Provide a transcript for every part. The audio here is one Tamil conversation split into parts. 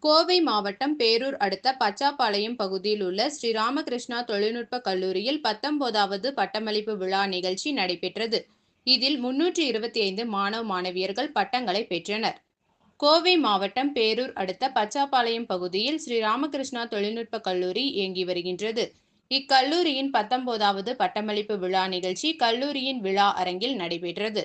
கோவை மாவட்டம் பேரூர் அடுத்த பச்சாப்பாளையம் பகுதியில் உள்ள ஸ்ரீ ராமகிருஷ்ணா தொழில்நுட்ப கல்லூரியில் 19வது பட்டமளிப்பு விழா நிகழ்ச்சி நடைபெற்றது. இதில் 325 மாணவ மாணவியர்கள் பட்டங்களை பெற்றனர். கோவை மாவட்டம் பேரூர் அடுத்த பச்சாப்பாளையம் பகுதியில் ஸ்ரீ ராமகிருஷ்ணா தொழில்நுட்ப கல்லூரி இயங்கி வருகின்றது. இக்கல்லூரியின் 19வது பட்டமளிப்பு விழா நிகழ்ச்சி கல்லூரியின் விழா அரங்கில் நடைபெற்றது.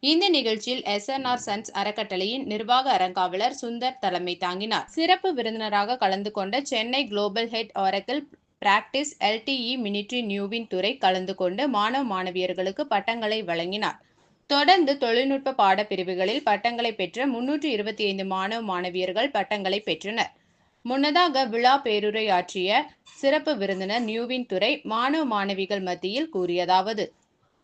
இந்த நிகழ்ச்சியில் எஸ்.என்.ஆர் சன்ஸ் அறக்கட்டளையின் நிர்வாக அறங்காவலர் சுந்தர் தலைமை தாங்கினார். சிறப்பு விருந்தினராக கலந்து கொண்ட Chennai global head Oracle practice LTE military நியூவின் துரை கலந்து கொண்டு மாணவ மாணவியர்களுக்கு பட்டங்களை வழங்கினார். தொடர்ந்து தொழில்நுட்ப பாடப்பிரிவுகளில் பட்டங்களை பெற்ற 325 மாணவ மாணவியர்கள் பட்டங்களை பெற்றனர். முன்னதாக விழா பேருரை ஆற்றிய சிறப்பு விருந்தினர் நியூவின் துரை மாணவ மாணவிகள் மத்தியில் கூறியதாவது: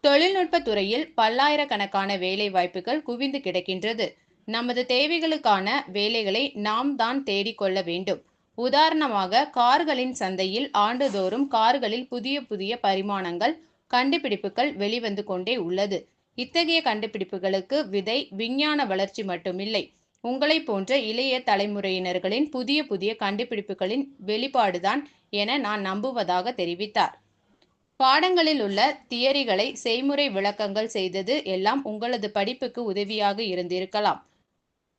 தொழில்நுட்ப துறையில் பல்லாயிரக்கணக்கான வேலை வாய்ப்புகள் குவிந்து கிடக்கின்றது. நமது தேவைகளுக்கான வேலைகளை நாம் தான் தேடிக்கொள்ள வேண்டும். உதாரணமாக, கார்களின் சந்தையில் ஆண்டுதோறும் கார்களில் புதிய புதிய பரிமாணங்கள், கண்டுபிடிப்புகள் வெளிவந்து கொண்டே உள்ளது. இத்தகைய கண்டுபிடிப்புகளுக்கு விதை விஞ்ஞான வளர்ச்சி மட்டுமில்லை, உங்களைப் போன்ற இளைய தலைமுறையினர்களின் புதிய புதிய கண்டுபிடிப்புகளின் வெளிப்பாடுதான் என நான் நம்புவதாக தெரிவித்தார். பாடங்களில் உள்ள தியரிகளை செய்முறை விளக்கங்கள் செய்தது எல்லாம் உங்களது படிப்புக்கு உதவியாக இருந்திருக்கலாம்.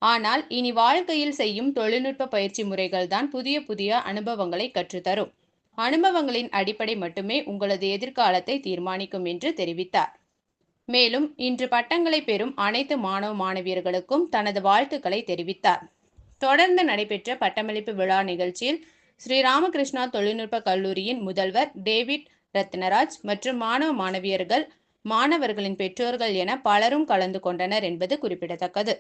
ஆனால் இனி வாழ்க்கையில் செய்யும் தொழில்நுட்ப பயிற்சி முறைகள் தான் புதிய புதிய அனுபவங்களை கற்றுத்தரும். அனுபவங்களின் அடிப்படை மட்டுமே உங்களது எதிர்காலத்தை தீர்மானிக்கும் என்று தெரிவித்தார். மேலும் இன்று பட்டங்களை பெறும் அனைத்து மாணவ மாணவியர்களுக்கும் தனது வாழ்த்துக்களை தெரிவித்தார். தொடர்ந்து நடைபெற்ற பட்டமளிப்பு விழா நிகழ்ச்சியில் ஸ்ரீ ராமகிருஷ்ணா தொழில்நுட்ப கல்லூரியின் முதல்வர் டேவிட் ரத்னராஜ் மற்றும் மாணவ மாணவியர்கள், மாணவர்களின் பெற்றோர்கள் என பலரும் கலந்து கொண்டனர் என்பது குறிப்பிடத்தக்கது.